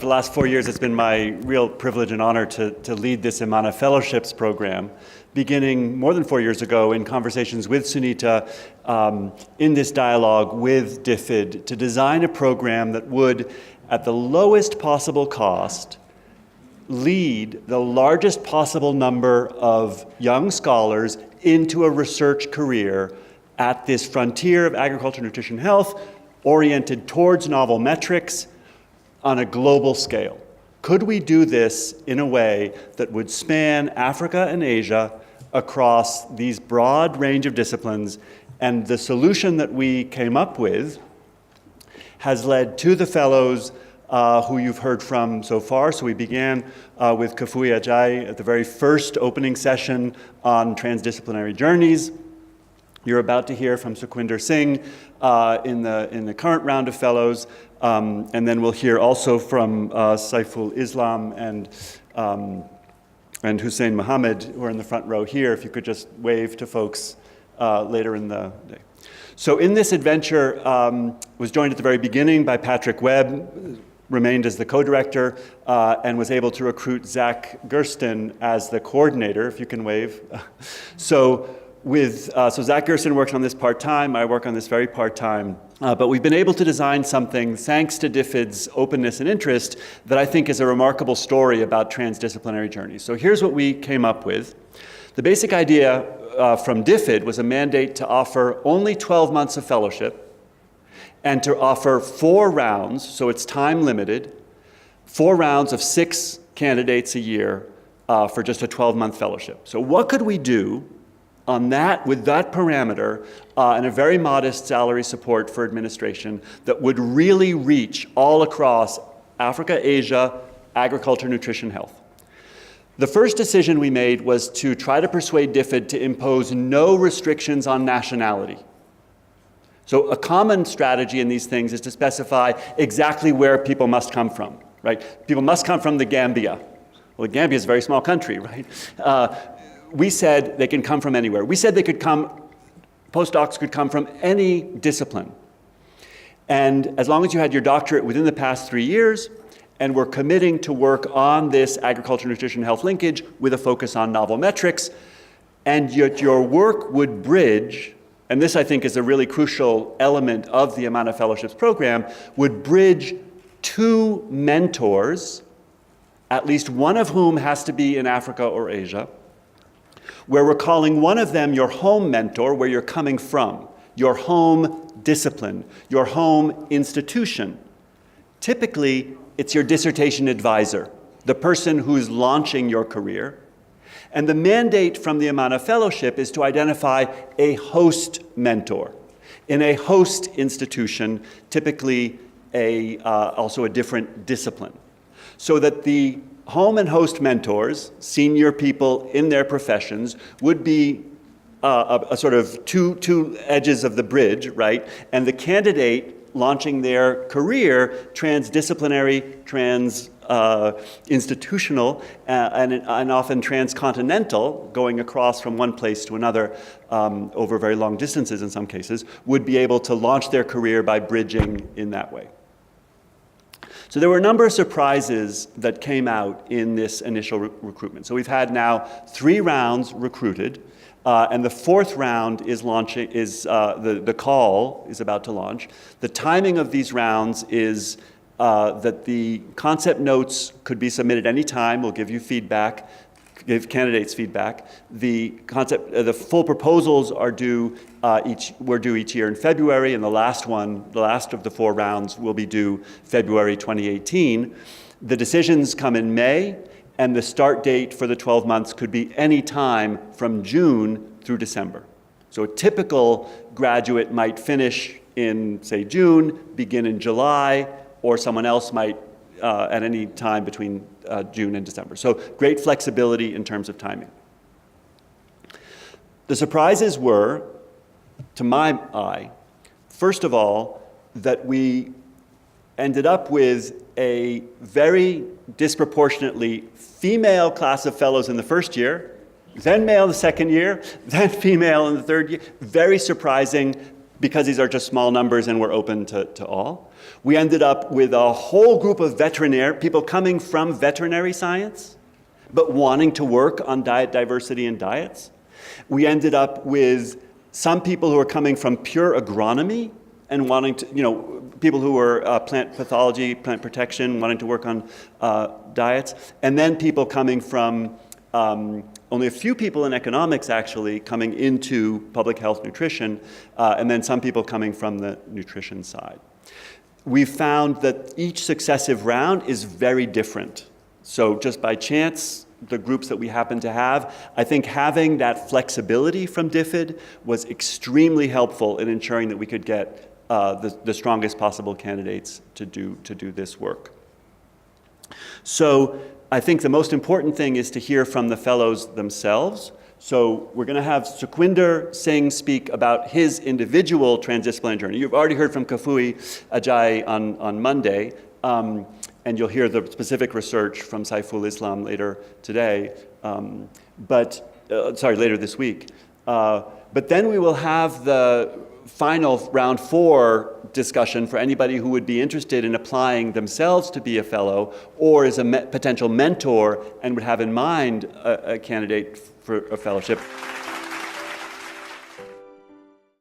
For the last 4 years, it's been my real privilege and honor to lead this IMMANA Fellowships program, beginning more than 4 years ago in conversations with Sunita, in this dialogue with DFID, to design a program that would, at the lowest possible cost, lead the largest possible number of young scholars into a research career at this frontier of agriculture, nutrition, health, oriented towards novel metrics on a global scale. Could we do this in a way that would span Africa and Asia across these broad range of disciplines? And the solution that we came up with has led to the fellows who you've heard from so far. So we began with Kafui Ajay at the very first opening session on transdisciplinary journeys. You're about to hear from Sukhwinder Singh in the current round of fellows, and then we'll hear also from Saiful Islam and Hussein Mohammed, who are in the front row here. If you could just wave to folks later in the day. So in this adventure, was joined at the very beginning by Patrick Webb, remained as the co-director, and was able to recruit Zach Gersten as the coordinator, if you can wave. So Zach Gersten works on this part-time, I work on this very part-time, but we've been able to design something, thanks to DFID's openness and interest, that I think is a remarkable story about transdisciplinary journeys. So here's what we came up with. The basic idea from DFID was a mandate to offer only 12 months of fellowship, and to offer 4 rounds, so it's time limited, 4 rounds of 6 candidates a year for just a 12-month fellowship. So what could we do on that, with that parameter, and a very modest salary support for administration that would really reach all across Africa, Asia, agriculture, nutrition, health? The first decision we made was to try to persuade DFID to impose no restrictions on nationality. So a common strategy in these things is to specify exactly where people must come from, right? People must come from the Gambia. Well, the Gambia is a very small country, right? We said they can come from anywhere. We said postdocs could come from any discipline. And as long as you had your doctorate within the past 3 years, and we're committing to work on this agriculture, nutrition, health linkage with a focus on novel metrics, and your work would bridge, and this I think is a really crucial element of the IMMANA Fellowships program, would bridge 2 mentors, at least one of whom has to be in Africa or Asia, where we're calling one of them your home mentor, where you're coming from, your home discipline, your home institution. Typically, it's your dissertation advisor, the person who's launching your career. And the mandate from the IMMANA Fellowship is to identify a host mentor in a host institution, typically also a different discipline, so that the home and host mentors, senior people in their professions, would be a sort of two edges of the bridge, right? And the candidate launching their career, transdisciplinary, institutional, and often transcontinental, going across from one place to another over very long distances in some cases, would be able to launch their career by bridging in that way. So there were a number of surprises that came out in this initial recruitment. So we've had now 3 rounds recruited, and the 4th round is launching. The call is about to launch. The timing of these rounds is that the concept notes could be submitted anytime. We'll give you feedback, give candidates feedback. The full proposals are due each year in February, and the last of the 4 rounds will be due February 2018. The decisions come in May, and the start date for the 12 months could be any time from June through December. So a typical graduate might finish in, say, June, begin in July, or someone else might at any time between June and December. So great flexibility in terms of timing. The surprises were, to my eye, first of all, that we ended up with a very disproportionately female class of fellows in the first year, then male the second year, then female in the third year. Very surprising, because these are just small numbers and we're open to all. We ended up with a whole group of people coming from veterinary science, but wanting to work on diet diversity and diets. We ended up with some people who are coming from pure agronomy and wanting to, people who were plant pathology, plant protection, wanting to work on diets, and then people coming from, only a few people in economics actually coming into public health nutrition, and then some people coming from the nutrition side. We found that each successive round is very different. So just by chance, the groups that we happen to have, I think having that flexibility from DFID was extremely helpful in ensuring that we could get the strongest possible candidates to do this work. So I think the most important thing is to hear from the fellows themselves. So we're going to have Sukhwinder Singh speak about his individual transdisciplinary journey. You've already heard from Kafui Ajay on Monday, and you'll hear the specific research from Saiful Islam later today, later this week. But then we will have the final round 4 discussion for anybody who would be interested in applying themselves to be a fellow or as a potential mentor and would have in mind a candidate for a fellowship.